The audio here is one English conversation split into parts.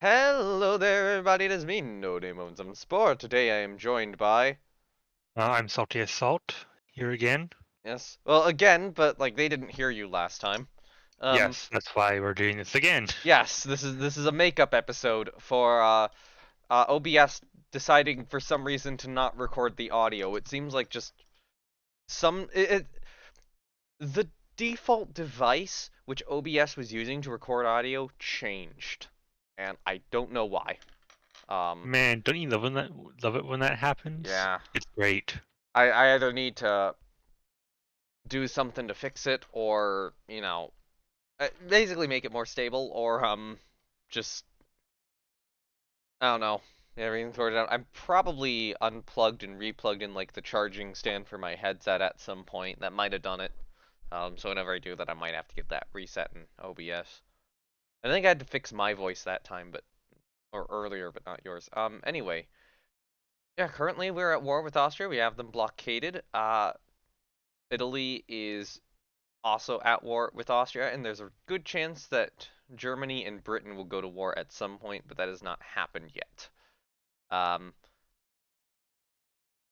Hello there, everybody. It is me, No Name Owns Some Sport. Today I am joined by, I'm SaltiestSalt here again. yes, well, again, but like they didn't hear you last time. Um, Yes, that's why we're doing this again. yes, this is a makeup episode for OBS deciding for some reason to not record the audio. It seems like just the default device which OBS was using to record audio changed, and I don't know why. Um, Man, don't you love it when that happens? yeah, It's great. I either need to do something to fix it, or basically make it more stable, or just I don't know, everything sorted out. I'm probably unplugged and replugged in like the charging stand for my headset at some point. That might have done it. So whenever I do that, I might have to get that reset in OBS. I think I had to fix my voice that time, or earlier, but not yours. Anyway, yeah. Currently, we're at war with Austria. We have them blockaded. Italy is also at war with Austria, and there's a good chance that Germany and Britain will go to war at some point, but that has not happened yet. Um,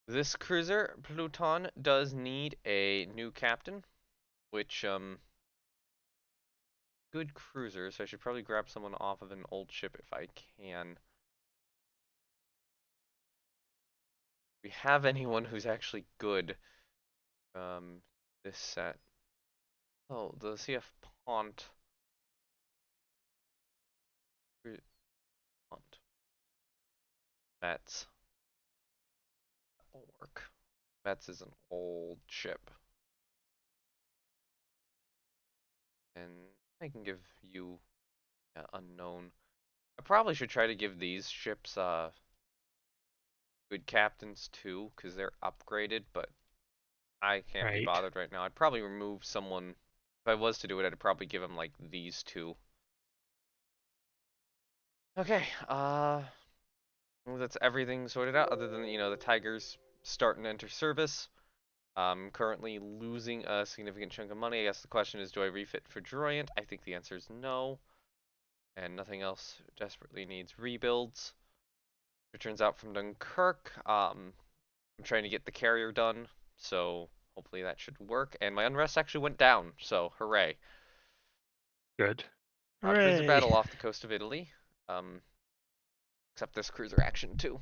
this cruiser, Pluton, does need a new captain, which, good cruiser, so I should probably grab someone off of an old ship if I can. If we have anyone who's actually good, this set. Oh, the CF Pont. Pont. Metz. That will work. Metz is an old ship. And I can give you unknown. I probably should try to give these ships good captains too, because they're upgraded, but I can't be Right. bothered right now. I'd probably remove someone. If I was to do it, I'd probably give them like these two. Okay, that's everything sorted out, other than, the Tigers starting to enter service. Currently losing a significant chunk of money. I guess the question is, do I refit for Droyant? I think the answer is no. And nothing else desperately needs rebuilds. Returns out from Dunkirk. I'm trying to get the carrier done, so hopefully that should work. And my unrest actually went down, so hooray. Good. Cruiser Hooray. battle off the coast of Italy. Um, except this cruiser action too,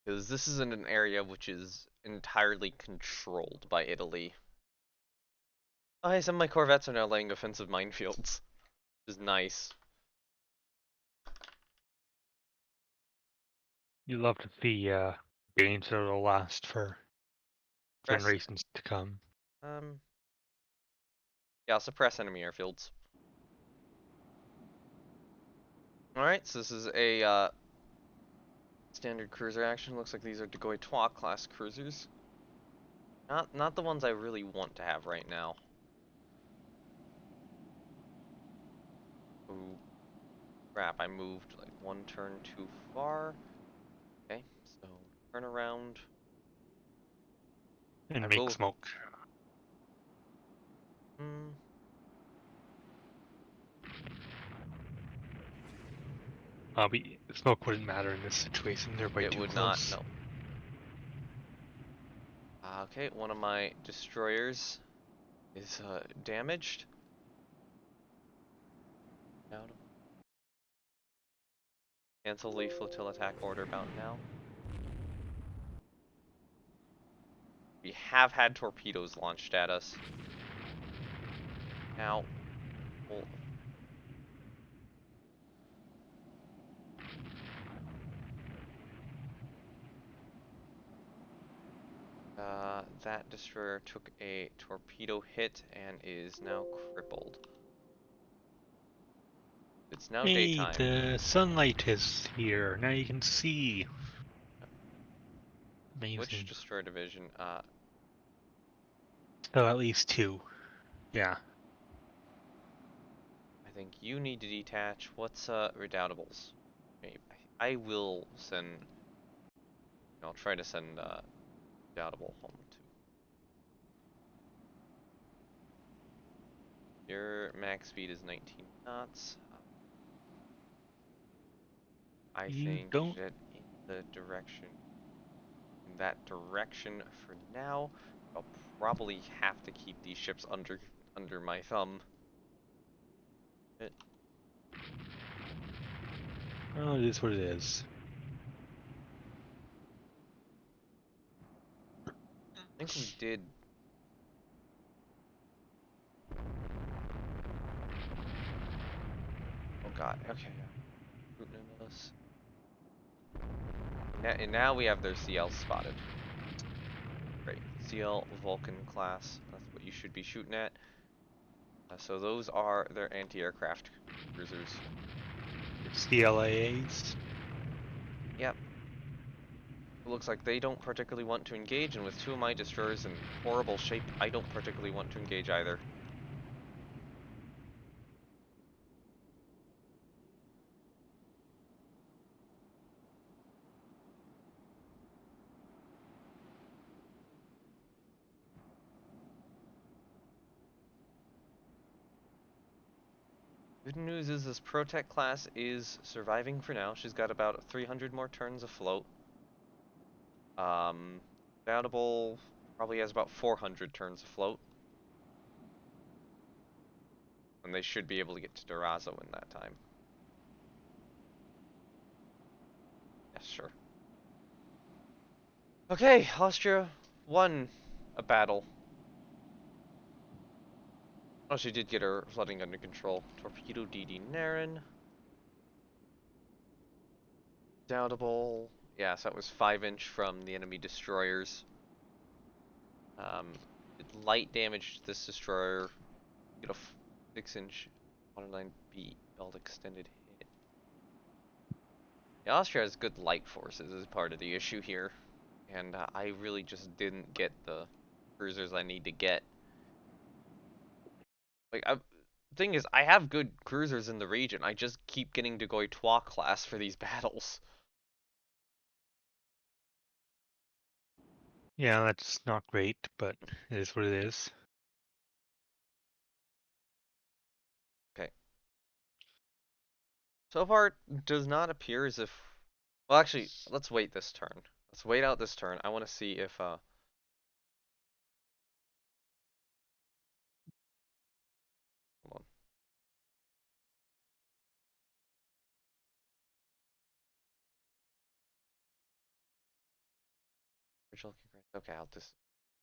because this is in an area which is entirely controlled by Italy. Oh, hey, some of my corvettes are now laying defensive minefields, which is nice. You love to see games that will last for Press. generations to come. Um, yeah, I'll suppress enemy airfields. All right, so this is a standard cruiser action. Looks like these are De Trois class cruisers. Not the ones I really want to have right now. Ooh, crap, I moved like one turn too far. Okay, so turn around. I And make will. smoke. Hmm, Smoke wouldn't matter in this situation. They're way it too would not, close. no. Okay, one of my destroyers is damaged. Now to cancel the flotilla attack order about now. We have had torpedoes launched at us. Now, well, that destroyer took a torpedo hit and is now crippled. It's now Hey, daytime. the sunlight is here. Now you can see. Which Amazing. destroyer division? So at least two. Yeah. I think you need to detach. What's redoubtables? Okay, I will send. I'll try to send redoubtable home too. Your max speed is 19 knots. I You think don't. that in that direction for now, I'll probably have to keep these ships under my thumb. Oh, it is what it is. I think we did. Oh god. Okay. Yeah. And now we have their CL spotted. Great. CL Vulcan class. That's what you should be shooting at. So those are their anti-aircraft cruisers. CLAAs. Yep. It looks like they don't particularly want to engage, and with two of my destroyers in horrible shape, I don't particularly want to engage either. Good news is this Protect class is surviving for now. She's got about 300 more turns afloat. Doubtable probably has about 400 turns afloat. And they should be able to get to Durazo in that time. Yes, sure. Okay, Austria won a battle. Oh, she did get her flooding under control. Torpedo DD Naren. Doubtable. Yes, that was 5-inch from the enemy destroyers. Did light damage to this destroyer. Get a 6-inch 109B belt extended hit. Yeah, Austria has good light forces as part of the issue here. And I really just didn't get the cruisers I need to get. Like, thing is, I have good cruisers in the region. I just keep getting to Goitois class for these battles. Yeah, that's not great, but it is what it is. Okay. So far, it does not appear as if... Well, actually, let's wait this turn. Let's wait out this turn. I want to see if, hold on. Okay, I'll just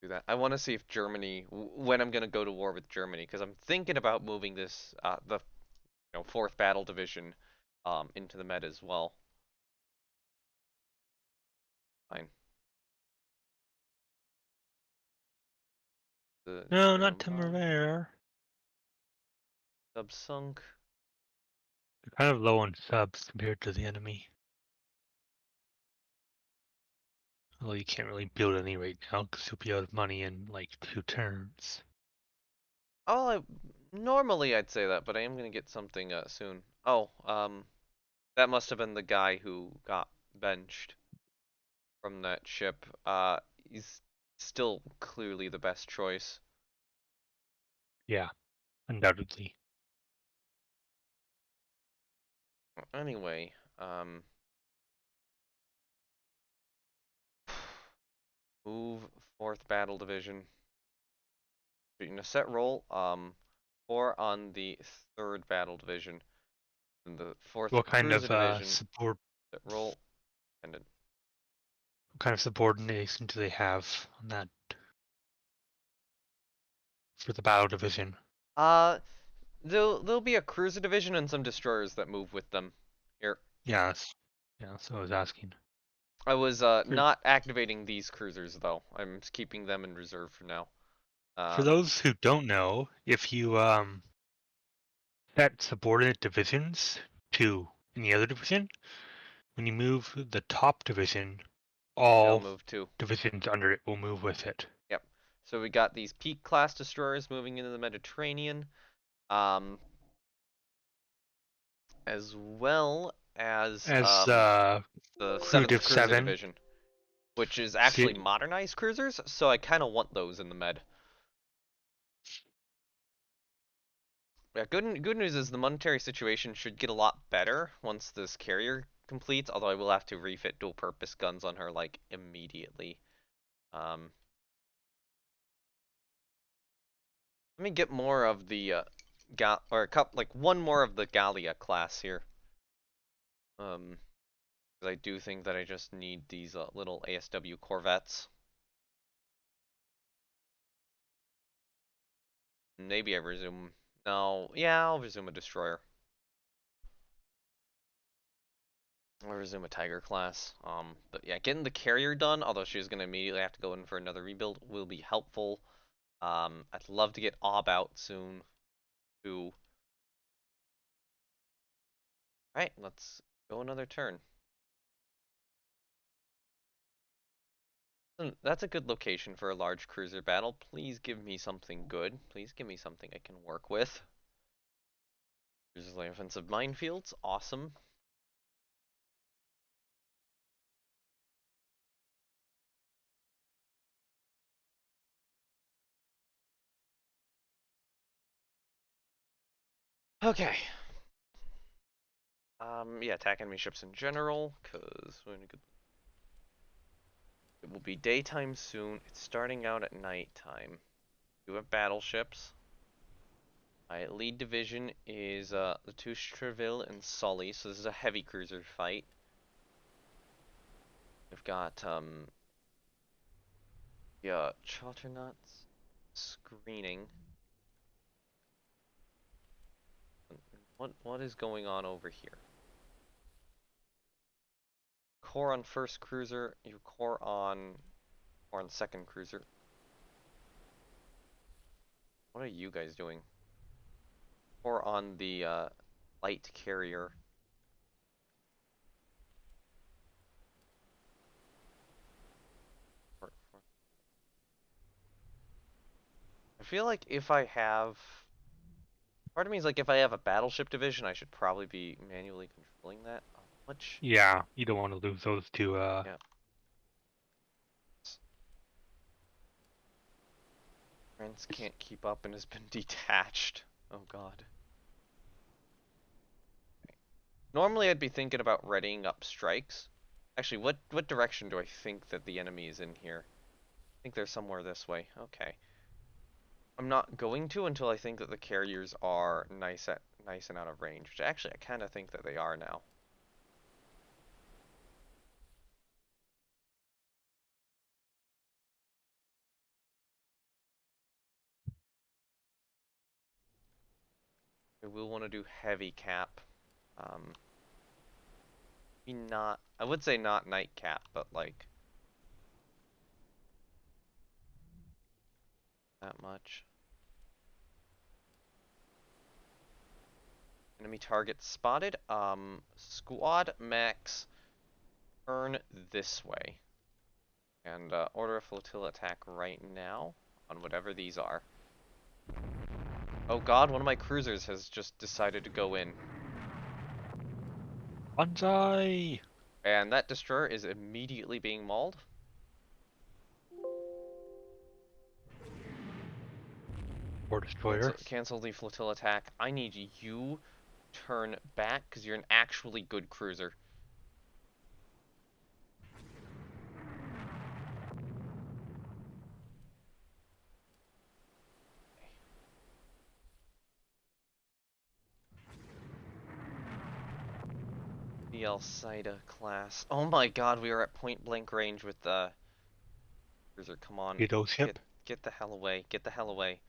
do that. I want to see if Germany, when I'm going to go to war with Germany, because I'm thinking about moving this, the 4th Battle Division, into the Med as well. Fine. The No, destroyer not mod, Temeraire. subsunk. They're kind of low on subs compared to the enemy. Although you can't really build any right now because you'll be out of money in like 2 turns. Oh, normally I'd say that, but I am going to get something, soon. Oh, that must have been the guy who got benched from that ship. He's still clearly the best choice. Yeah, undoubtedly. Anyway, move 4th Battle Division. In a set roll, 4 on the 3rd Battle Division. And the 4th What kind Cruiser of Division, support? set roll, and What kind of subordination do they have on that for the battle division? there'll be a Cruiser Division and some destroyers that move with them. Here. Yes. Yeah, so I was asking. I was For not activating these cruisers though. I'm keeping them in reserve for now. for Um, those who don't know, if you set subordinate divisions to any other division, when you move the top division, they'll all move too. divisions under it will move with it. Yep. So we got these Peak class destroyers moving into the Mediterranean, as well as As the Crew 7th Div Cruiser 7, Division, which is see, actually modernized cruisers. So I kind of want those in the Med. Yeah, good news is the monetary situation should get a lot better once this carrier completes, although I will have to refit dual purpose guns on her like immediately. Um, Let me get more of the or a couple, like one more of the Gallia class here. 'Cause I do think that I just need these little ASW corvettes. Maybe I resume. No, yeah, I'll resume a destroyer. I'll resume a Tiger class. But yeah, getting the carrier done, although she's gonna immediately have to go in for another rebuild, will be helpful. I'd love to get Ob out soon, too. Alright, let's go another turn. That's a good location for a large cruiser battle. Please give me something good. Please give me something I can work with. Cruisers like offensive minefields. Awesome. Okay. Yeah, attack enemy ships in general, because it will be daytime soon. It's starting out at nighttime. You have battleships. My lead division is the Treville and Sully, so this is a heavy cruiser fight. We've got yeah, Charternauts screening. What is going on over here? Core on first cruiser, you core on second cruiser. What are you guys doing? Core on the light carrier. I feel like if I have, part of me is like if I have a battleship division, I should probably be manually controlling that. Which, Yeah, you don't want to lose those to yeah, France can't keep up and has been detached. Oh God. Normally I'd be thinking about readying up strikes. Actually, what direction do I think that the enemy is in here? I think they're somewhere this way. Okay. I'm not going to until I think that the carriers are nice and out of range, which actually I kind of think that they are now. I will want to do heavy cap. Um, not, I would say not night cap, but like that much. Enemy target spotted. Squad max turn this way. And order a flotilla attack right now on whatever these are. Oh God, one of my cruisers has just decided to go in. Banzai! And that destroyer is immediately being mauled. Or destroyer. Cancel the flotilla attack. I need you turn back because you're an actually good cruiser. BL Sida class. Oh my God, we are at point blank range with the cruiser. Come on, Get those ship. get the hell away. Get the hell away.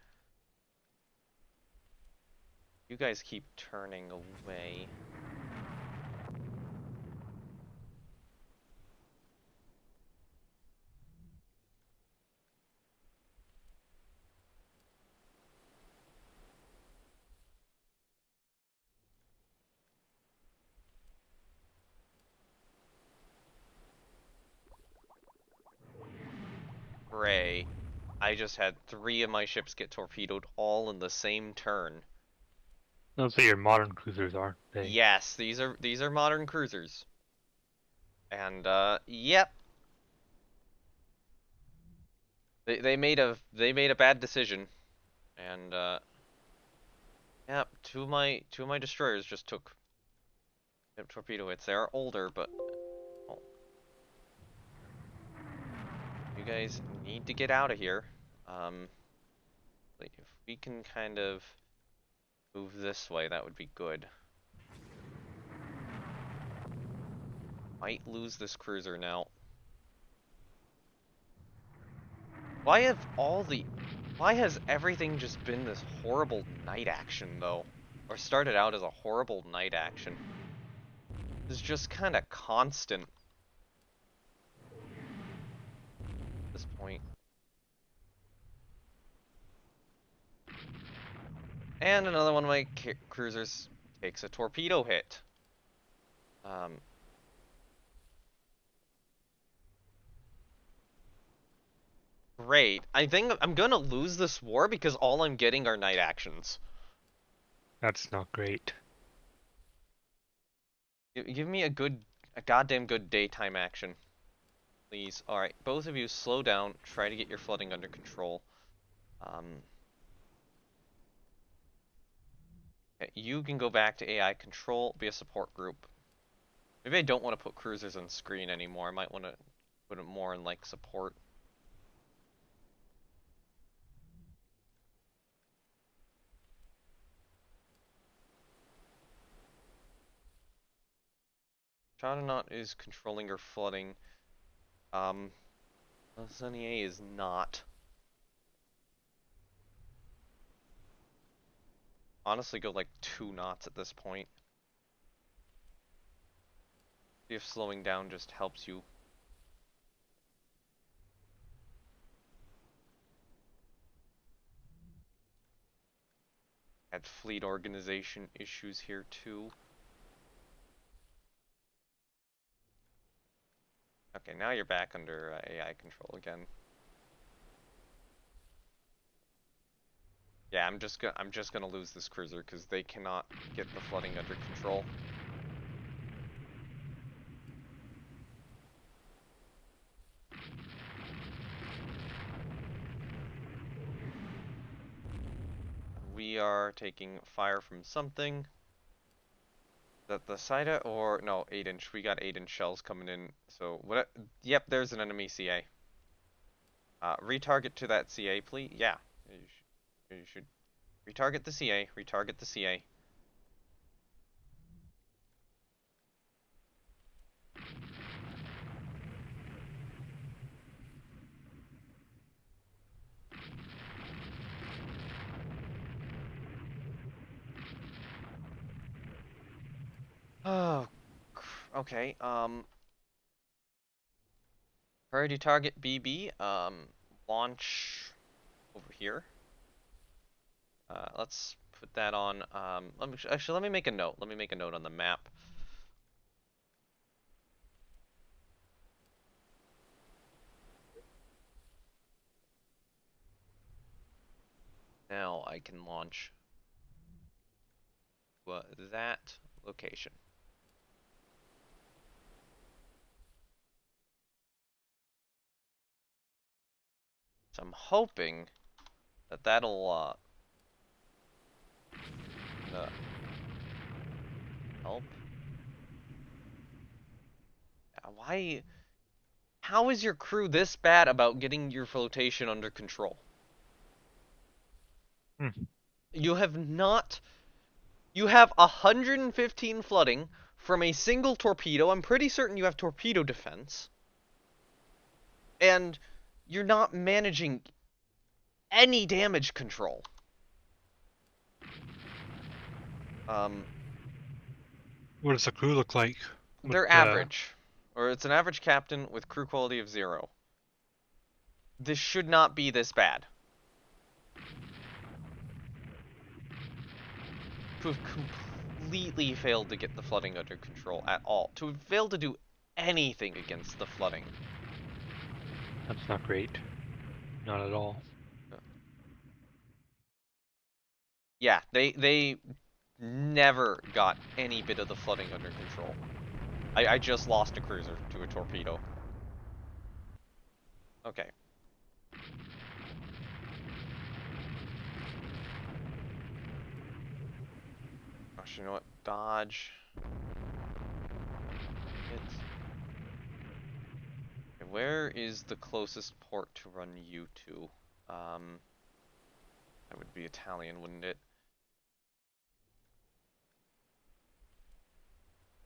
You guys keep turning away. Hooray. I just had 3 of my ships get torpedoed all in the same turn. Those are your modern cruisers, aren't they? Yes, these are modern cruisers. And yep. They made a bad decision. And yep, two of my destroyers just took Yep, torpedo hits. They are older, but oh, you guys need to get out of here. Like, if we can kind of move this way, that would be good. Might lose this cruiser now. Why have all the... Why has everything just been this horrible night action, though? Or started out as a horrible night action? It's just kind of constant at this point. And another one of my cruisers takes a torpedo hit. Great. I think I'm gonna lose this war because all I'm getting are night actions. That's not great. Give me a goddamn good daytime action, please. All right, both of you slow down. Try to get your flooding under control. Okay, you can go back to AI control, be a support group. Maybe I don't want to put cruisers on screen anymore. I might want to put it more in like support. Dreadnought is controlling your flooding. Sunny is not. Honestly, go like 2 knots at this point. See if slowing down just helps you. Had fleet organization issues here too. Okay, now you're back under AI control again. Yeah, I'm just gonna lose this cruiser because they cannot get the flooding under control. We are taking fire from something. That the SIDA or no 8-inch? We got 8-inch shells coming in. So what? Yep, there's an enemy CA. Retarget to that CA, please. Yeah, you should retarget the CA. Retarget the CA. Oh, okay. Priority target BB. Launch over here. Let's put that on. Let me make a note. Let me make a note on the map. Now I can launch that location. So I'm hoping that that'll help. Why? How is your crew this bad about getting your flotation under control? You have not. You have 115 flooding from a single torpedo. I'm pretty certain you have torpedo defense. And you're not managing any damage control. What does the crew look like? They're average. Or it's an average captain with crew quality of 0. This should not be this bad. To have completely failed to get the flooding under control at all. To have failed to do anything against the flooding. That's not great. Not at all. Yeah, they never got any bit of the flooding under control. I just lost a cruiser to a torpedo. Okay. Gosh, you know what? Dodge. where is the closest port to run you to? That would be Italian, wouldn't it?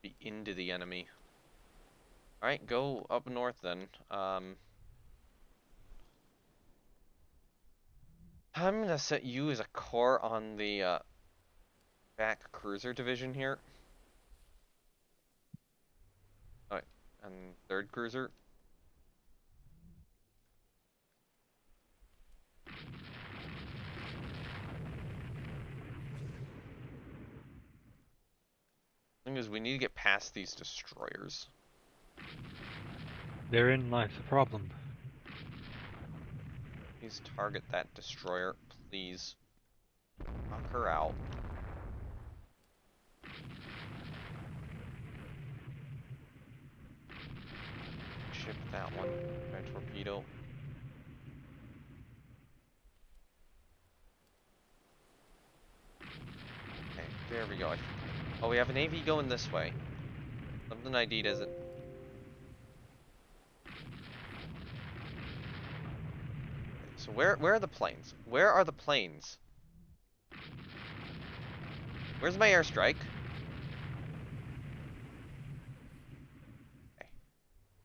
Be into the enemy. Alright, go up north then. I'm gonna set you as a core on the back cruiser division here. Alright, and third cruiser. Thing is, we need to get past these destroyers. Therein lies the problem. Please target that destroyer, please. Knock her out. Ship that one by torpedo. Okay, there we go. Oh, we have an AV going this way. Something ID'd as it. So where are the planes? Where are the planes? Where's my airstrike? Okay.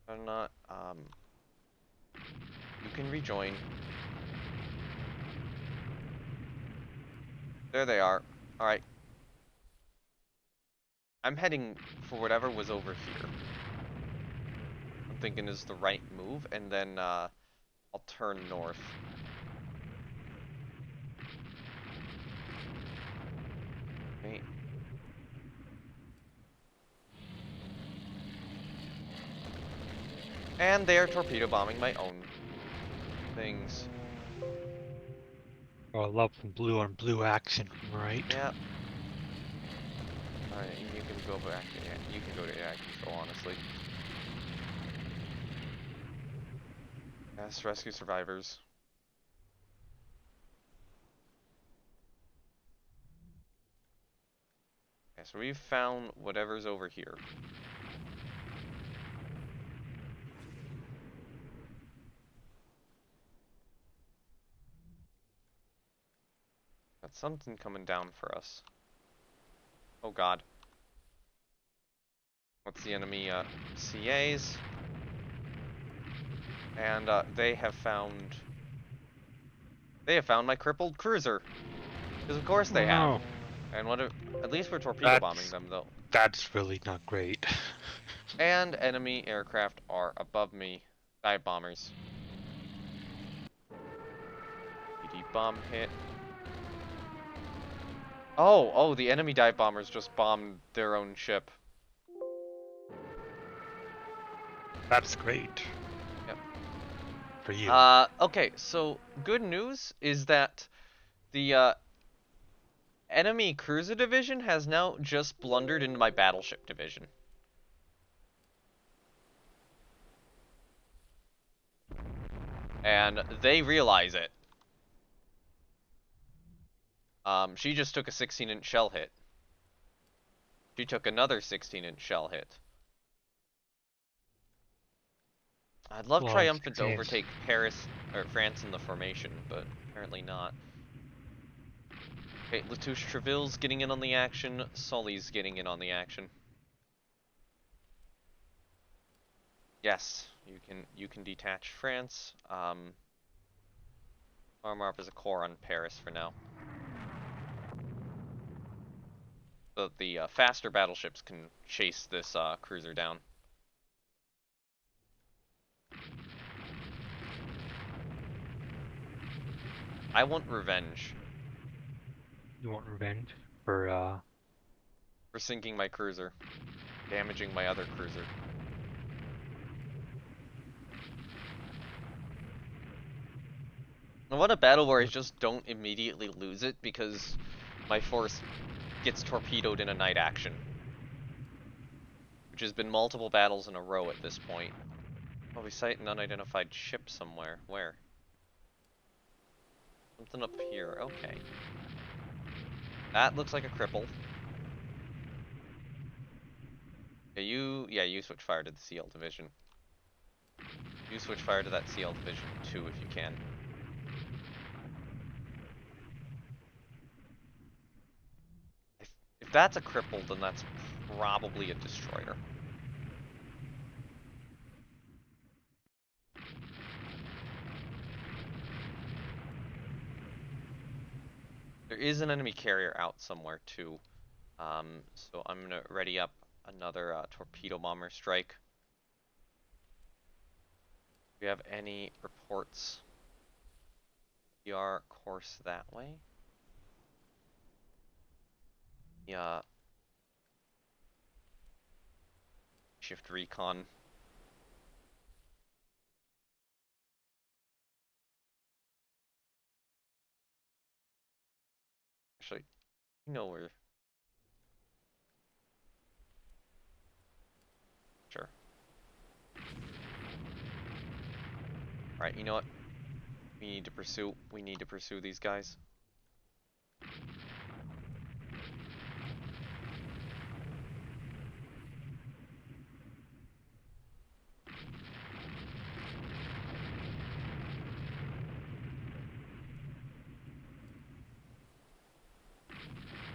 I'm not, you can rejoin. There they are. Alright. I'm heading for whatever was over here. I'm thinking is the right move, and then, I'll turn north. Okay. And they are torpedo bombing my own things. Oh, I love some blue on blue action, right? Yeah. Alright, you can go back to you can go to air control, honestly. Yes, rescue survivors. Okay, so we've found whatever's over here. Got something coming down for us. Oh god. What's the enemy, CAs? And, they have found my crippled cruiser. Because of course they have. No. And at least we're torpedo bombing them, though. That's really not great. And enemy aircraft are above me. Dive bombers. PD bomb hit. Oh, the enemy dive bombers just bombed their own ship. That's great. Yep. For you. Okay, so good news is that the enemy cruiser division has now just blundered into my battleship division. And they realize it. She just took a 16-inch shell hit. She took another 16-inch shell hit. I'd love Well, Triumphant to yes. overtake Paris or France in the formation, but apparently not. Okay, Latouche Treville's getting in on the action. Sully's getting in on the action. Yes, you can detach France. Armor up as a core on Paris for now. So that the faster battleships can chase this cruiser down. I want revenge. You want revenge for sinking my cruiser. Damaging my other cruiser. I want a battle where I just don't immediately lose it because my force gets torpedoed in a night action. Which has been multiple battles in a row at this point. Oh, we sight an unidentified ship somewhere. Where? Something up here. Okay. That looks like a cripple. Yeah, you switch fire to the CL division. You switch fire to that CL Division 2 if you can. If that's a cripple, then that's probably a destroyer. There is an enemy carrier out somewhere too. So I'm gonna ready up another torpedo bomber strike. Do you have any reports? PR course that way. Yeah. Shift recon. Actually, you know where. Sure. Alright, you know what? We need to pursue. We need to pursue these guys.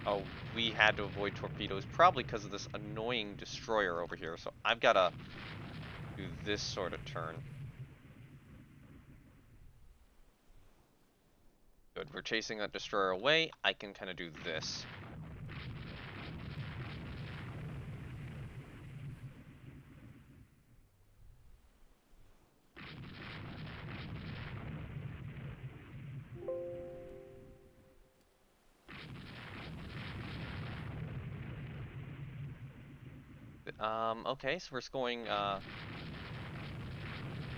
Oh, we had to avoid torpedoes, probably because of this annoying destroyer over here. So I've got to do this sort of turn. Good, we're chasing that destroyer away. I can kind of do this. Okay, so we're scoring,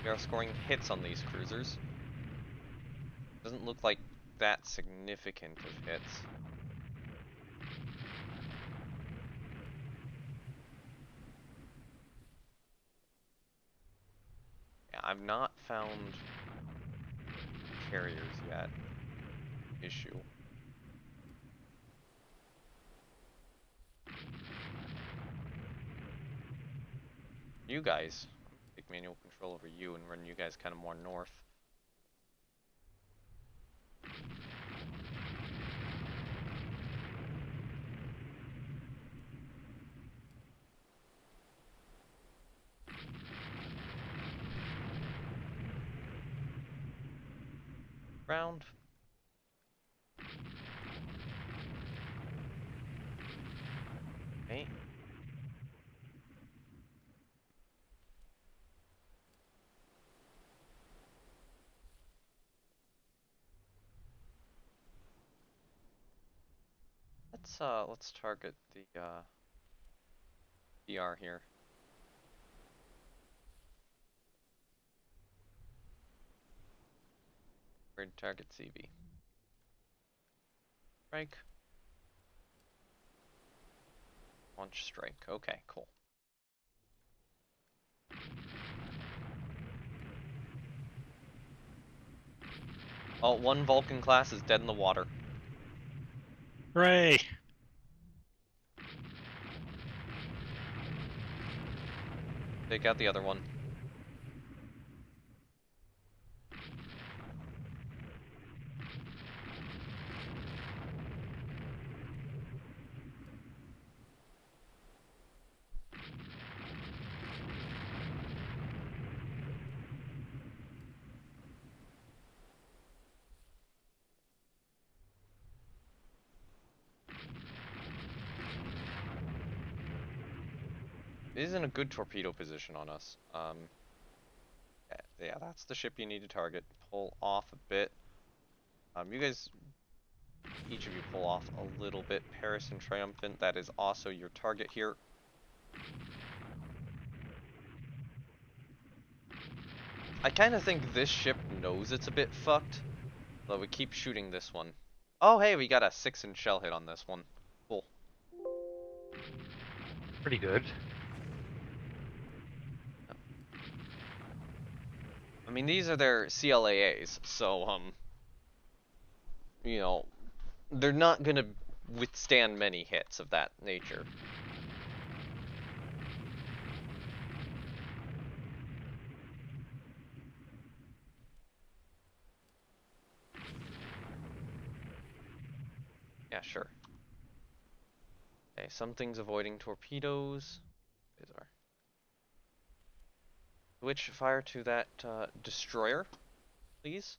we are scoring hits on these cruisers. Doesn't look like that significant of hits. Yeah, I've not found carriers yet. Issue. You guys, take manual control over you and run you guys kind of more north. Round. Okay. Let's target the BR here. We're to target CB. Strike. Launch strike. Okay, cool. Oh, one Vulcan class is dead in the water. Hooray! Take out the other one. It is in a good torpedo position on us. Yeah, that's the ship you need to target. Pull off a bit. You guys, each of you pull off a little bit. Paris and Triumphant, that is also your target here. I kind of think this ship knows it's a bit fucked, though we keep shooting this one. Oh, hey, we got a 6-inch shell hit on this one. Cool. Pretty good. I mean, these are their CLAAs, so, you know, they're not gonna withstand many hits of that nature. Yeah, sure. Okay, something's avoiding torpedoes. These are. Switch fire to that destroyer, please.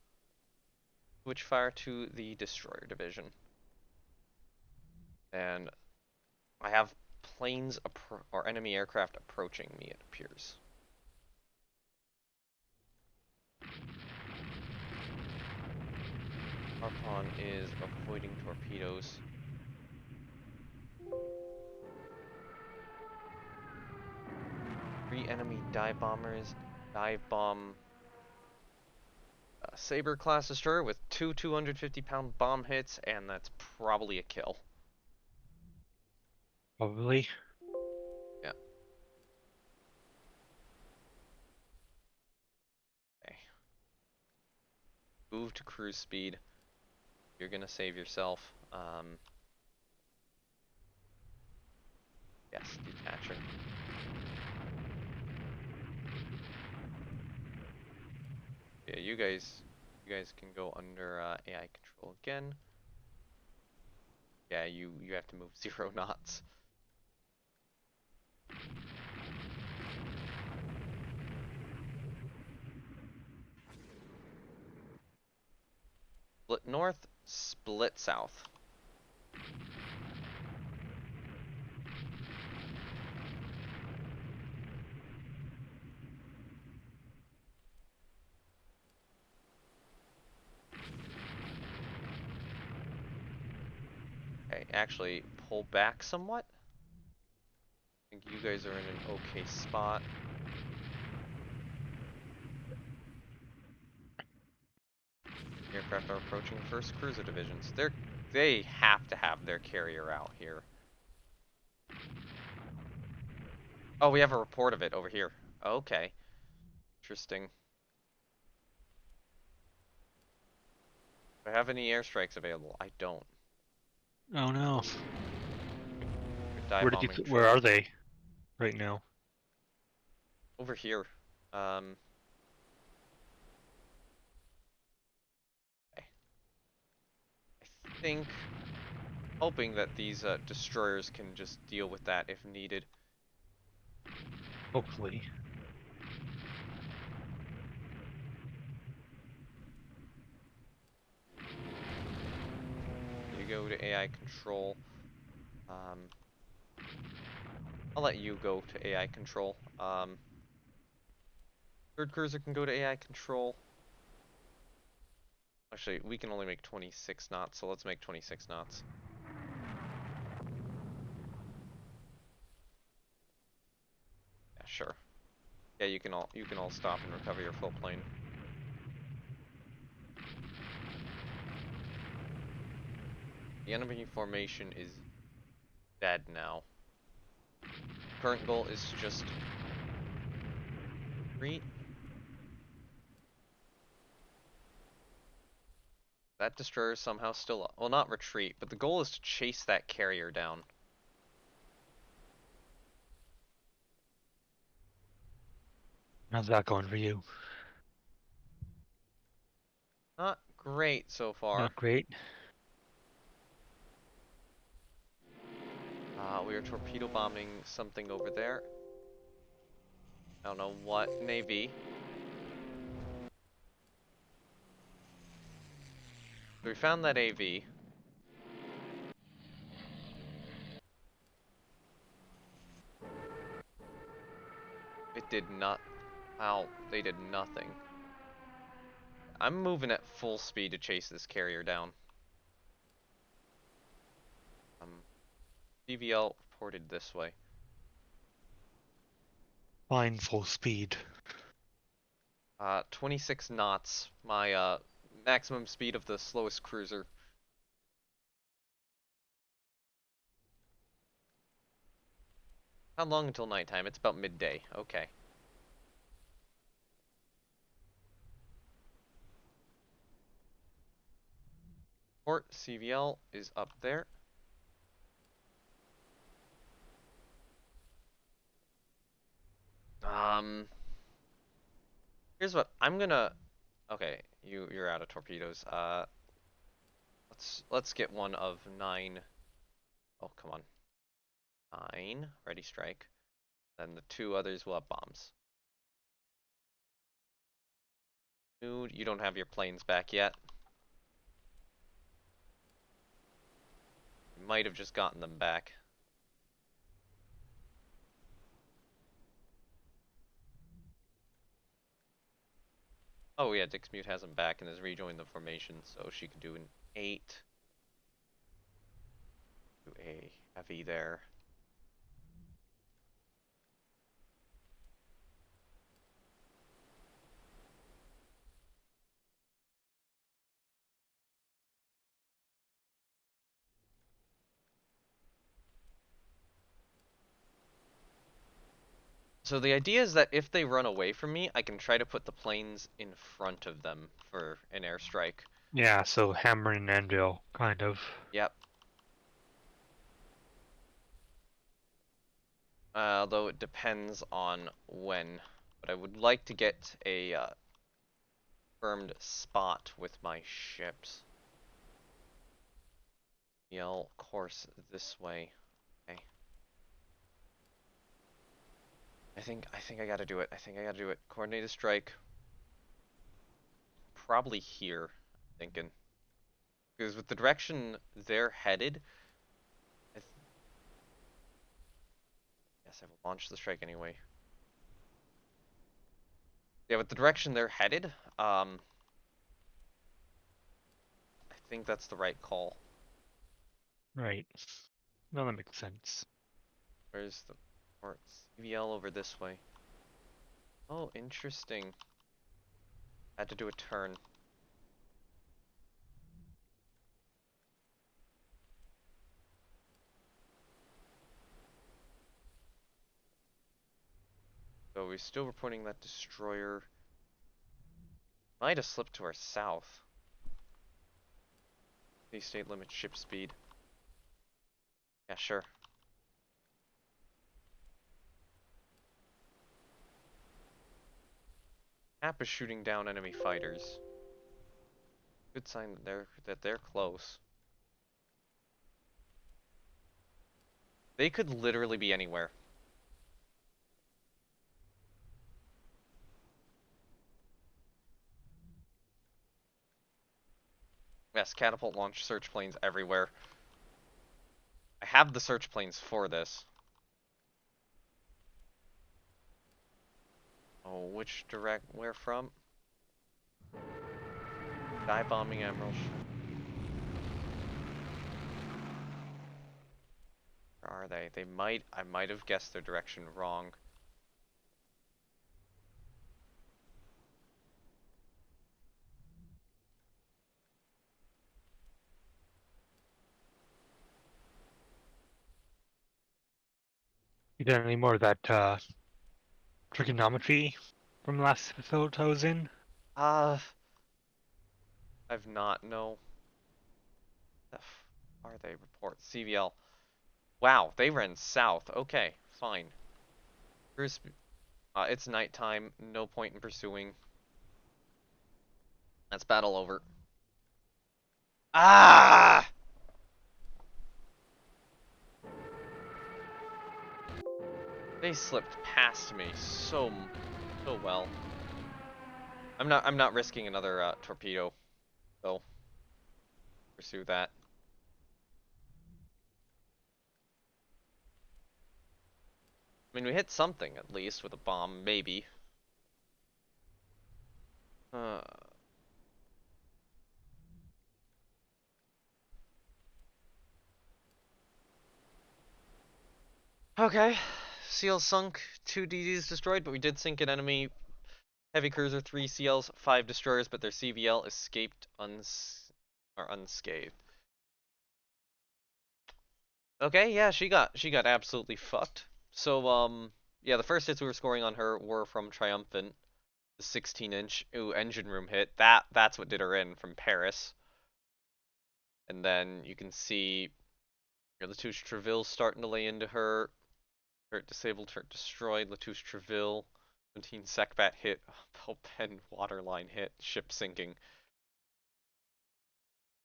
Switch fire to the destroyer division. And I have planes or enemy aircraft approaching me, it appears. Harpon is avoiding torpedoes. 3 enemy dive bombers. Dive bomb Saber class destroyer with 2 250-pound bomb hits, and that's probably a kill. Probably. Yeah. Okay. Move to cruise speed. You're gonna save yourself. Yes, detacher. Yeah, you guys can go under AI control again. Yeah, you have to move 0 knots. Split north, split south. Okay, actually pull back somewhat. I think you guys are in an okay spot. Aircraft are approaching first cruiser divisions. They have to have their carrier out here. Oh, we have a report of it over here. Okay. Interesting. Do I have any airstrikes available? I don't. Oh no. Dive bombing Where are training. they right now? Over here. Okay. I think, hoping that these destroyers can just deal with that if needed. Hopefully. You go to AI control. I'll let you go to AI control. Third cruiser can go to AI control. Actually, we can only make 26 knots, so let's make 26 knots. Yeah, sure. Yeah, you can all stop and recover your full plane. The enemy formation is dead now. Current goal is just retreat. That destroyer is somehow still up. Well, not retreat, but the goal is to chase that carrier down. How's that going for you? Not great so far. Not great. We are torpedo bombing something over there. I don't know what. Navy. So we found that AV. It did not. Ow, they did nothing. I'm moving at full speed to chase this carrier down. DVL reported this way. Fine, full speed. 26 knots. My maximum speed of the slowest cruiser. How long until nighttime? It's about midday. Okay. Port CVL is up there. Here's what I'm gonna. Okay, you're out of torpedoes. Let's let's get one of 9. Oh, come on. 9. Ready, strike. Then the 2 others will have bombs. Dude, you don't have your planes back yet. You might have just gotten them back. Oh yeah, Dixmute has them back and has rejoined the formation, so she can do an 8. Do a heavy there. So the idea is that if they run away from me, I can try to put the planes in front of them for an airstrike. Yeah, so hammer and anvil, kind of. Yep. Though it depends on when. But I would like to get a firmed spot with my ships. Yell course this way. Okay. I think I gotta do it. I think I gotta do it. Coordinated strike. Probably here, I'm thinking. Because with the direction they're headed, yes, I will launch the strike anyway. Yeah, with the direction they're headed, I think that's the right call. Right. No, that makes sense. Where's the port? CVL over this way. Oh, interesting. Had to do a turn. So we're still reporting that destroyer might have slipped to our south. The state limit ship speed. Yeah, sure. App is shooting down enemy fighters. Good sign that they're close. They could literally be anywhere. Yes, catapult launch search planes everywhere. I have the search planes for this. Oh, where from? Dive bombing Emerald. Where are they? I might have guessed their direction wrong. You done any more of that trigonometry from last episode I was in? Uh, I've not, no. The f are they? Report. CVL. Wow, they ran south. Okay, fine. Here's, it's nighttime. No point in pursuing. That's battle over. Ah! They slipped past me so well. I'm not risking another torpedo, though. Pursue that. I mean, we hit something at least with a bomb, maybe. Uh, okay. Seal sunk, 2 DDs destroyed, but we did sink an enemy heavy cruiser, 3 CLs, 5 destroyers, but their CVL escaped unscathed. Okay, yeah, she got absolutely fucked. So yeah, the first hits we were scoring on her were from Triumphant, the 16-inch engine room hit. That's what did her in from Paris. And then you can see Latouche Treville starting to lay into her. Turret disabled, turret destroyed. Latouche Treville, 17 Secbat hit. Belpen waterline hit. Ship sinking.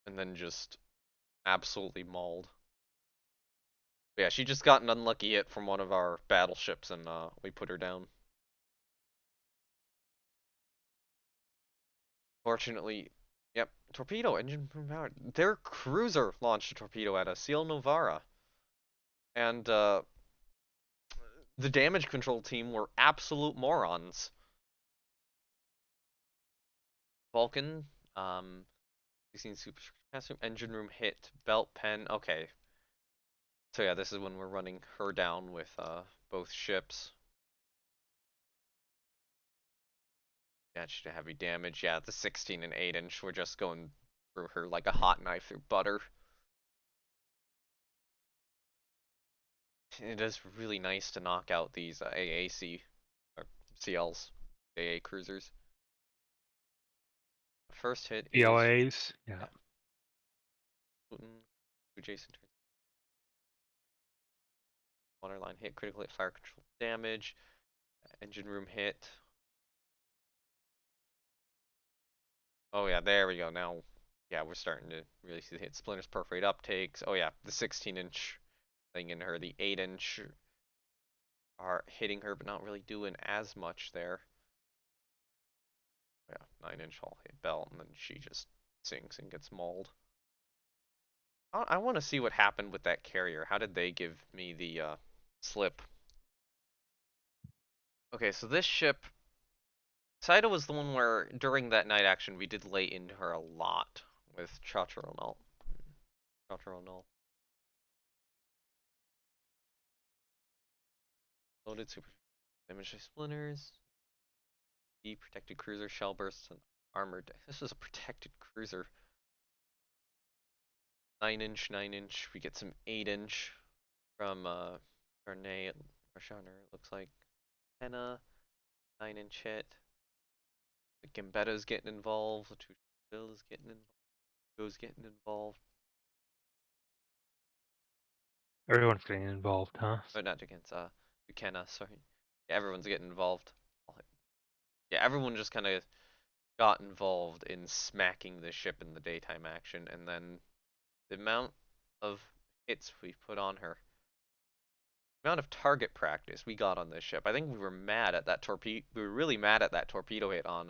And then just absolutely mauled. But yeah, she just got an unlucky hit from one of our battleships, and we put her down. Fortunately, yep, torpedo engine powered. Their cruiser launched a torpedo at us, Ciel Novara, and the damage control team were absolute morons. Vulcan, 16 super engine room hit, belt pen. Okay, so yeah, this is when we're running her down with both ships. Yeah, she did heavy damage. Yeah, the 16 and 8-inch were just going through her like a hot knife through butter. It is really nice to knock out these AAC or CLs, AA cruisers. First hit is PLAs. Yeah. yeah, Putin, adjacent waterline hit, critical hit, fire control damage, engine room hit. Oh yeah, there we go. Now, yeah, we're starting to really see the hit. Splinters, perforate uptakes. Oh yeah, the 16-inch thing in her, the 8-inch are hitting her, but not really doing as much there. Yeah, 9-inch all hit belt, and then she just sinks and gets mauled. I want to see what happened with that carrier. How did they give me the slip? Okay, so this ship, Saito was the one where during that night action we did lay into her a lot with Chacharonal. Chacharonal. Loaded super damage splinters. B protected cruiser, shell bursts, and armored. This is a protected cruiser. 9-inch, 9-inch. We get some 8-inch from Arne Marshaner, it looks like. Henna, 9-inch hit. The Gambetta's getting involved. Latushville is getting involved. Go's getting involved. Everyone's getting involved, huh? Oh, not against Buchanan, sorry. Yeah, everyone's getting involved. Yeah, everyone just kind of got involved in smacking the ship in the daytime action, and then the amount of hits we put on her, the amount of target practice we got on this ship. I think we were mad at that torpedo. We were really mad at that torpedo hit on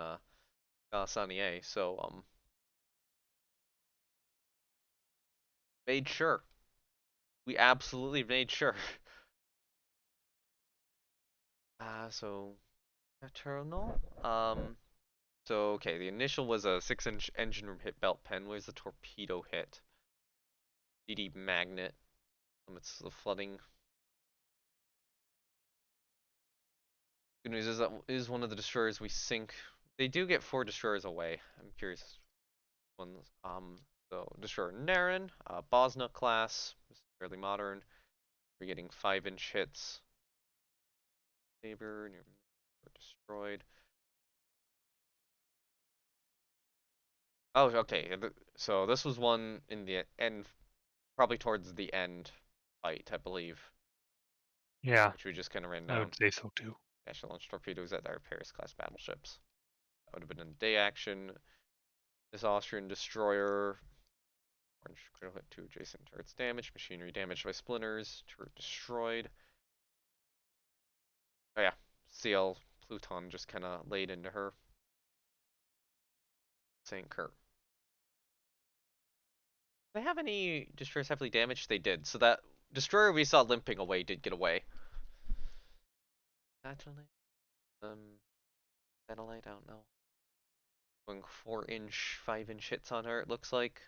Sanier, so made sure. We absolutely made sure. So eternal. So okay, the initial was a 6-inch engine room hit belt pen. Where's the torpedo hit? DD magnet. It's the flooding. Good news is that is one of the destroyers we sink. They do get 4 destroyers away. I'm curious. Ones. So destroyer Naren, Bosna class, this is fairly modern. We're getting 5-inch hits. Saber, destroyed. Oh, okay. So this was one in the end, probably towards the end fight, I believe, Yeah, which we just kind of ran I down. would say so too. National launch torpedoes at our Paris class battleships. That would have been in day action. This Austrian destroyer, orange critical hit 2 adjacent turrets damaged, machinery damaged by splinters, turret destroyed. Oh yeah, CL Pluton just kind of laid into her. Sank her. Do they have any destroyers heavily damaged? They did. So that destroyer we saw limping away did get away. Satellite? Satellite, I don't know. Going 4-inch, 5-inch hits on her, it looks like.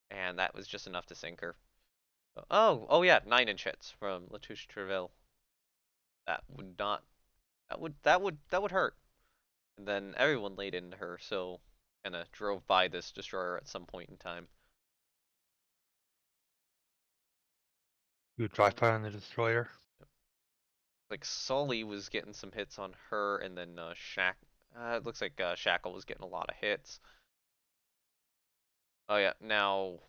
And that was just enough to sink her. Oh yeah, 9-inch hits from Latouche Treville. That would not, that would hurt. And then everyone laid into her, so kind of drove by this destroyer at some point in time. You would drive by on the destroyer. Like Sully was getting some hits on her, and then it looks like Shackle was getting a lot of hits. Oh yeah, now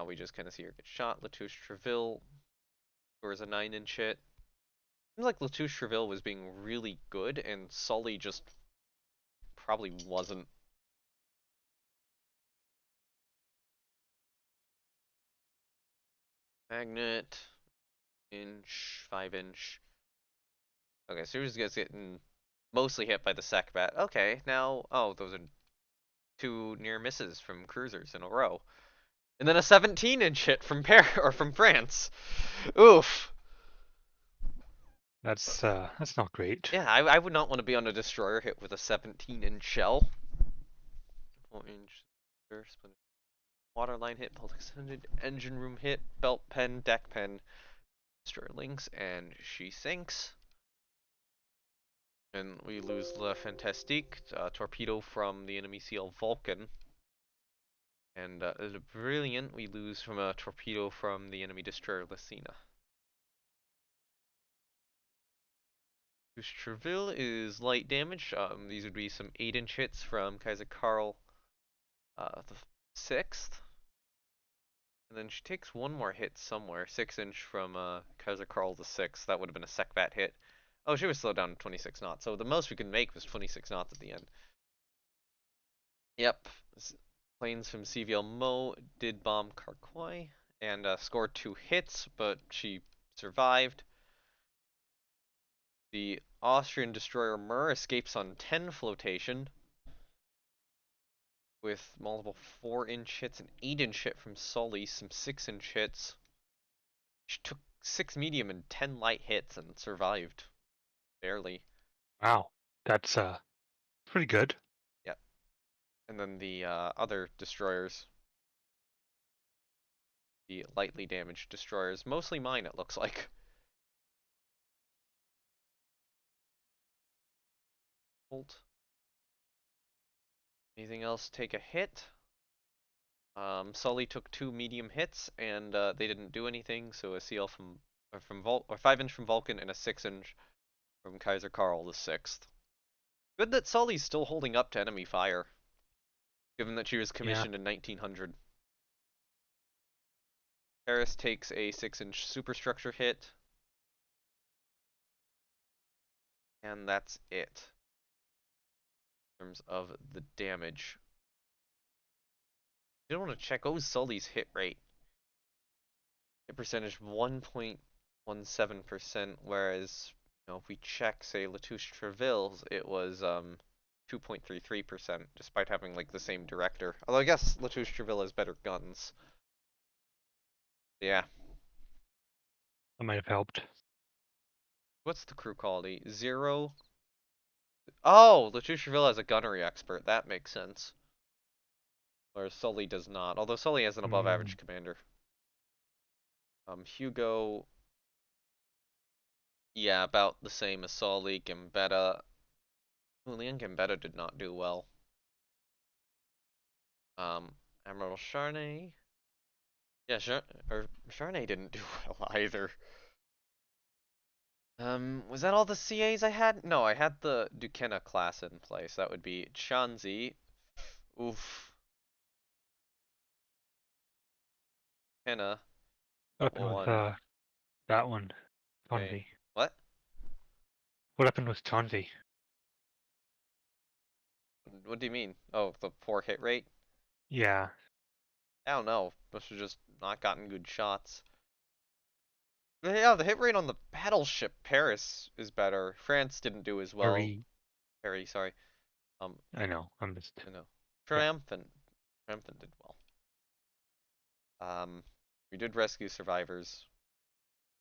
we just kind of see her get shot. Latouche Treville scores a 9-inch hit. Seems like Latouche Treville was being really good, and Sully just probably wasn't. Magnet, inch, 5 inch. Okay, so he's just getting mostly hit by the Sackbat. Okay, now, oh, those are two near misses from cruisers in a row. And then a 17-inch hit from from France. Oof. That's not great. Yeah, I would not want to be on a destroyer hit with a 17-inch shell. 4-inch waterline hit, bolt extended, engine room hit, belt pen, deck pen, destroyer links, and she sinks. And we lose Le Fantastique, torpedo from the enemy seal Vulcan. And the Brilliant we lose from a torpedo from the enemy destroyer Lucina. Treville is light damage. These would be some 8-inch hits from Kaiser Karl the 6th. And then she takes one more hit somewhere, 6-inch from Kaiser Karl the 6th. That would have been a Secbat hit. Oh, she was slowed down to 26 knots, so the most we could make was 26 knots at the end. Yep. Planes from CVL Mo did bomb Karkoi and scored 2 hits, but she survived. The Austrian destroyer Mur escapes on 10 flotation with multiple 4-inch hits, an 8-inch hit from Sully, some 6-inch hits. She took 6 medium and 10 light hits and survived. Barely. Wow, that's pretty good. Yep. And then the other destroyers, the lightly damaged destroyers, mostly mine it looks like. Bolt. Anything else take a hit? Sully took 2 medium hits and they didn't do anything, so a CL from 5-inch from Vulcan and a 6-inch from Kaiser Karl the 6th. Good that Sully's still holding up to enemy fire, given that she was Yeah. commissioned in 1900. Paris takes a 6-inch superstructure hit, and that's it in terms of the damage. You don't want to check. Oh, Sully's hit rate. Hit percentage 1.17%, whereas if we check, say, Latouche Treville's, it was 2.33%, despite having like the same director. Although I guess Latouche Treville has better guns. Yeah. That might have helped. What's the crew quality? 0. Oh, Latouche Treville has a gunnery expert. That makes sense. Whereas Sully does not. Although Sully has an above average commander. Hugo, yeah, about the same as Sully. Gambetta. Julian Gambetta did not do well. Admiral Charnay. Yeah, Charnay didn't do well either. Was that all the CAs I had? No, I had the Duquesne class in place. That would be Chanzi. Oof. Duquesne. What happened with 1. that one? Okay. Chauncey. What? What happened with Chauncey? What do you mean? Oh, the poor hit rate? Yeah. I don't know. Must have just not gotten good shots. Yeah, the hit rate on the battleship Paris is better. France didn't do as well. Very. Perry, sorry. I know. I'm just. You know, Yeah. Triumphant did well. We did rescue survivors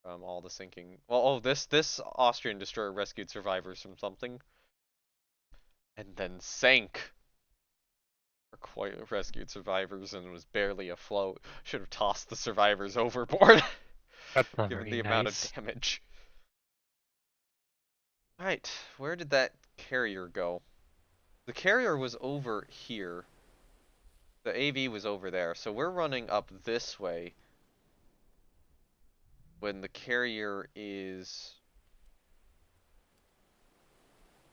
from all the sinking. Well, oh, this Austrian destroyer rescued survivors from something, and then sank. Or quite rescued survivors and was barely afloat. Should have tossed the survivors overboard, That's not given very the amount of nice. damage. Alright, where did that carrier go? The carrier was over here. The AV was over there, so we're running up this way when the carrier is...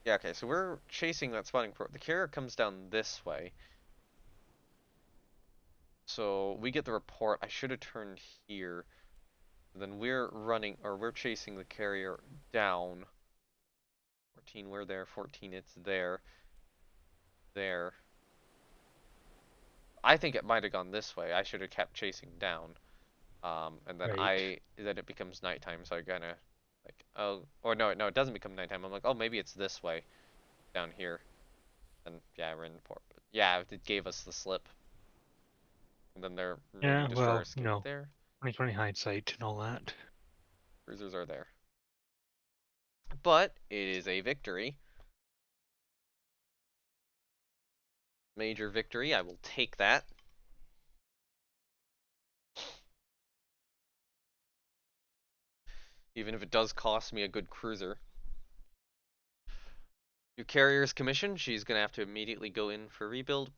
Yeah, okay, so we're chasing that spawning port. The carrier comes down this way. So we get the report. I should have turned here. Then we're running, or we're chasing the carrier down. 14, we're there. 14, it's there. There. I think it might have gone this way. I should have kept chasing down. And then Right. then it becomes nighttime, so I kinda like, oh, or no, it doesn't become nighttime. I'm like, oh, maybe it's this way down here. And yeah, we're in the port. But yeah, it gave us the slip. And then their Marine Yeah, Destroyer well, escaped there. 2020 hindsight and all that. Cruisers are there. But it is a victory. Major victory. I will take that. Even if it does cost me a good cruiser. New carrier's commission. She's going to have to immediately go in for rebuild.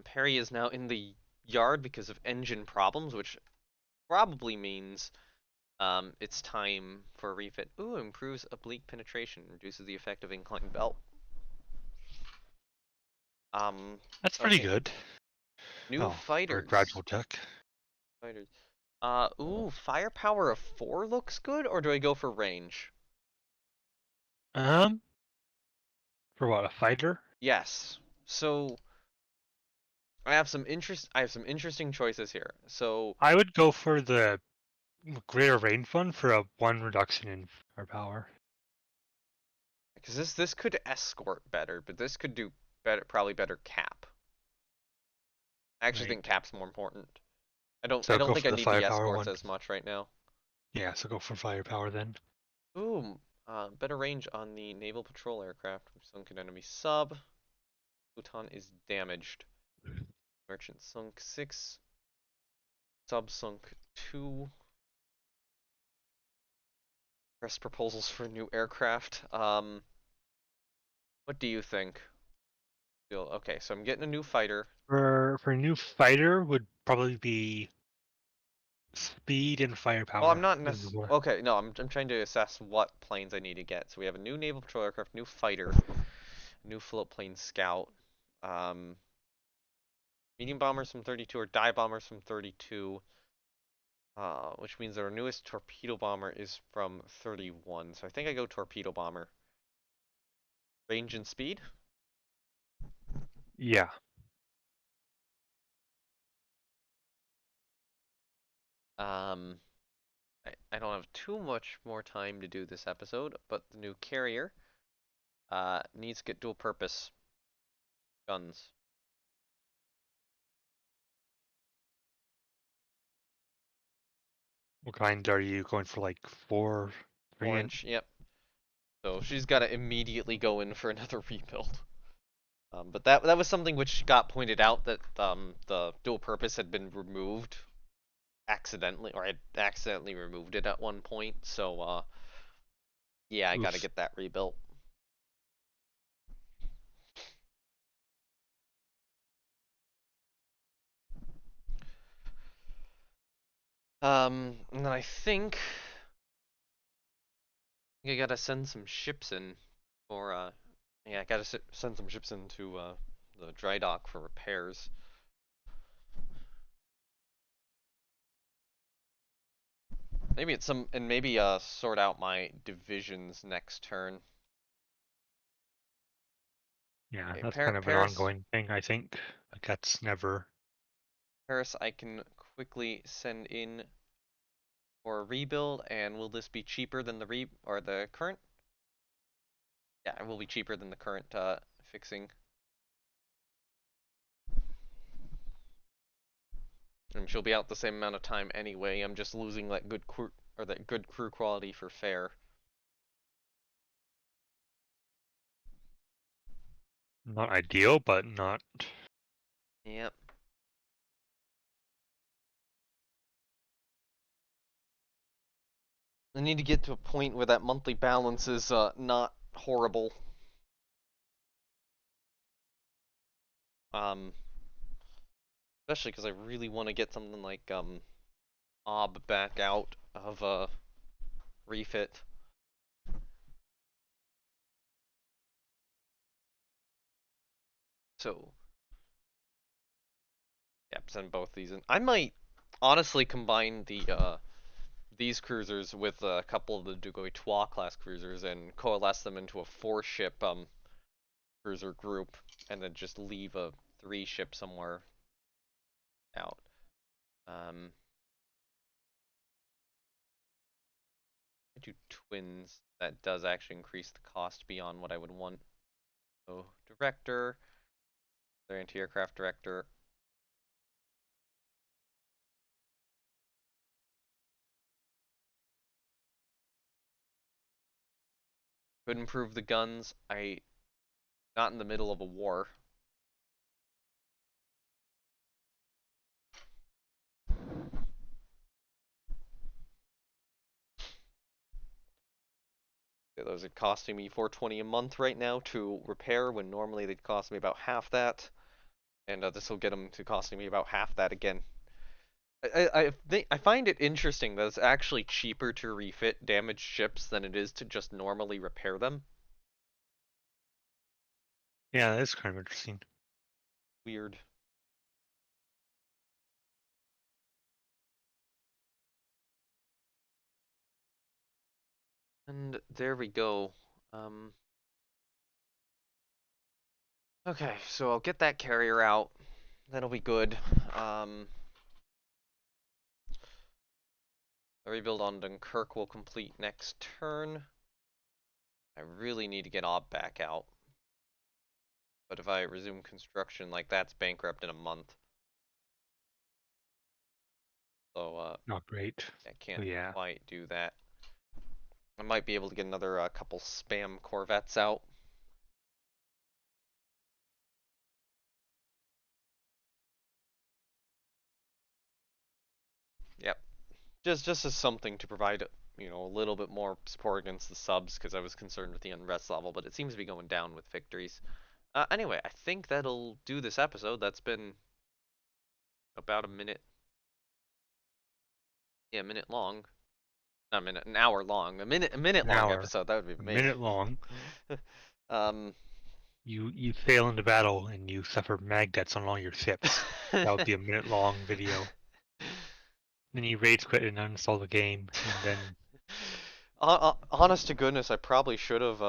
Perry is now in the yard because of engine problems, which probably means it's time for a refit. Ooh, improves oblique penetration, reduces the effect of incline belt. Um, That's pretty okay. good. New Oh, for a fighters. gradual tech. Fighters. Ooh, firepower of 4 looks good, or do I go for range? Um, for what, a fighter? Yes. So I have some interesting choices here. So I would go for the greater range one for a 1 reduction in firepower. because this could escort better, but this could do better, probably better cap. I actually Right. think cap's more important. I So don't go think for I the need the firepower escorts one. as much right now. Yeah, so go for firepower then. Ooh, better range on the naval patrol aircraft. Sunken enemy sub. Pluton is damaged. Merchant sunk 6. Sub sunk 2. Press proposals for new aircraft. What do you think? Okay, so I'm getting a new fighter. For a new fighter would probably be speed and Well, I'm firepower. not necessarily. Okay, no, I'm trying to assess what planes I need to get. So we have a new naval patrol aircraft, new fighter, new float plane scout, um, medium bombers from 32 or dive bombers from 32. Which means our newest torpedo bomber is from 31. So I think I go torpedo bomber. Range and speed. Yeah. Um, I don't have too much more time to do this episode, but the new carrier needs to get dual purpose guns. What kind are you going for, like 4, 3 inch? Orange, yep. So she's got to immediately go in for another rebuild. But that was something which got pointed out that the dual purpose had been removed accidentally, or I accidentally removed it at one point. So yeah, I got to Oof. get that rebuilt. And then I think I gotta send some ships in for yeah, I gotta send some ships into the dry dock for repairs. Maybe it's some, and maybe sort out my divisions next turn. Yeah, Okay, that's kind of an Paris, ongoing thing, I think. Like that's never. Paris, I can quickly send in for a rebuild, and will this be cheaper than the or the current? Yeah, it will be cheaper than the current fixing. And she'll be out the same amount of time anyway. I'm just losing that good crew or that good crew quality for fair. Not ideal, but not. Yep. I need to get to a point where that monthly balance is not horrible. Um, Especially because I really want to get something like Ob back out of refit. So yeah, send both these in. I might honestly combine these cruisers with a couple of the Dugois class cruisers and coalesce them into a 4-ship cruiser group, and then just leave a 3-ship somewhere out. Um, to twins, that does actually increase the cost beyond what I would want. So director, their anti-aircraft director. Could improve the guns. Not in the middle of a war. Those are costing me $420 a month right now to repair, when normally they'd cost me about half that. And this will get them to costing me about half that again. I find it interesting that it's actually cheaper to refit damaged ships than it is to just normally repair them. Yeah, that's kind of interesting. Weird. And there we go. Okay, so I'll get that carrier out. That'll be good. A rebuild on Dunkirk will complete next turn. I really need to get Ob back out. But if I resume construction, like, that's bankrupt in a month. So, Not great. I Oh, can't yeah. quite do that. I might be able to get another couple spam corvettes out. Yep. Just as something to provide, a little bit more support against the subs, because I was concerned with the unrest level, but it seems to be going down with victories. Anyway, I think that'll do this episode. That's been about a minute. Yeah, a minute long. Not a minute, an hour long. A minute An long hour, episode. That would be a me. minute long. um. You fail into battle and you suffer mag debts on all your ships. That would be a minute long video. Then you rage quit and uninstall the game, and then Honest to goodness, I probably should have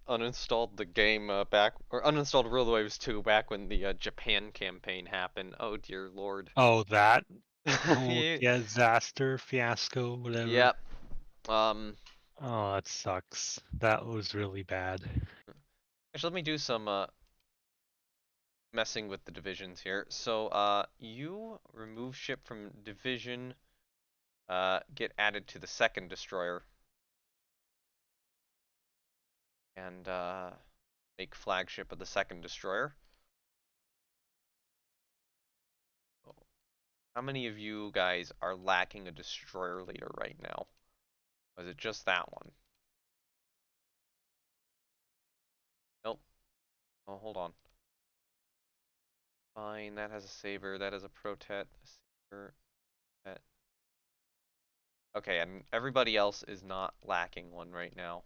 uninstalled the game back, or uninstalled Rule Waves 2 back when the Japan campaign happened. Oh dear lord. oh, that whole Yeah. disaster, fiasco, whatever. Yep. Um. Oh, that sucks. That was really bad. Actually, let me do some messing with the divisions here. So, you remove ship from division, get added to the second destroyer, and make flagship of the second destroyer. How many of you guys are lacking a destroyer leader right now? Or is it just that one? Nope. Oh, hold on. Fine, that has a saber, that has a protet, a saber, protet. Okay, and everybody else is not lacking one right now.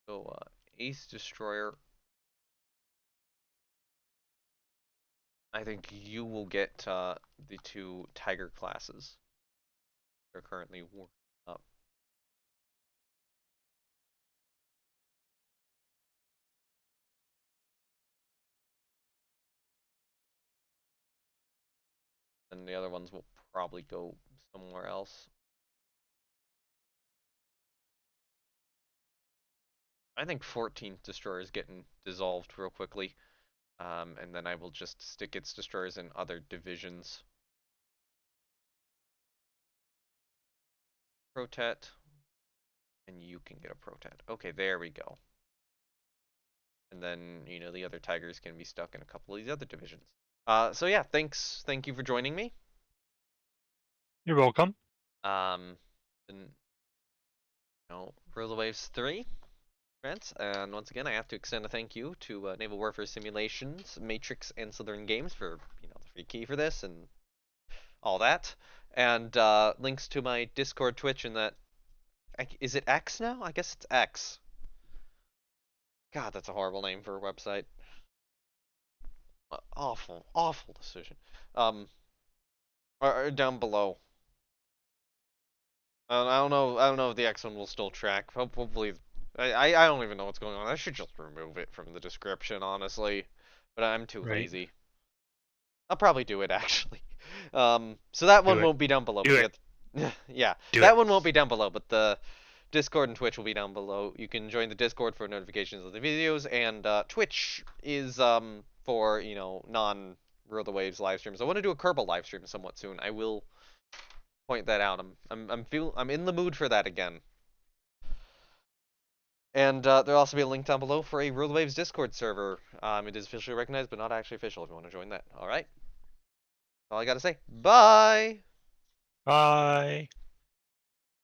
So, Ace Destroyer, I think you will get the two Tiger classes. They're currently working up. And the other ones will probably go somewhere else. I think 14th Destroyer is getting dissolved real quickly. And then I will just stick its destroyers in other divisions. Protet. And you can get a Protet. Okay, there we go. And then, the other Tigers can be stuck in a couple of these other divisions. So yeah, thanks. Thank you for joining me. You're welcome. And, Rule Waves 3. Friends, and once again, I have to extend a thank you to Naval Warfare Simulations, Matrix, and Slytherin Games for, the free key for this and all that. And links to my Discord, Twitch, and that. Is it X now? I guess it's X. God, that's a horrible name for a website. Awful, awful decision. Are down below. I don't know if the X one will still track. Hopefully, I don't even know what's going on. I should just remove it from the description, honestly. But I'm too Right. lazy. I'll probably do it actually. So that Do one it. won't be down below, Do but it. yeah, Do that it. one won't be down below, but the Discord and Twitch will be down below. You can join the Discord for notifications of the videos, and Twitch is for non Rule the Waves live streams. I want to do a Kerbal live stream somewhat soon. I will point that out. I'm in the mood for that again. And there'll also be a link down below for a Rule the Waves Discord server. It is officially recognized, but not actually official. If you want to join that, all right. All I gotta say. Bye. Bye.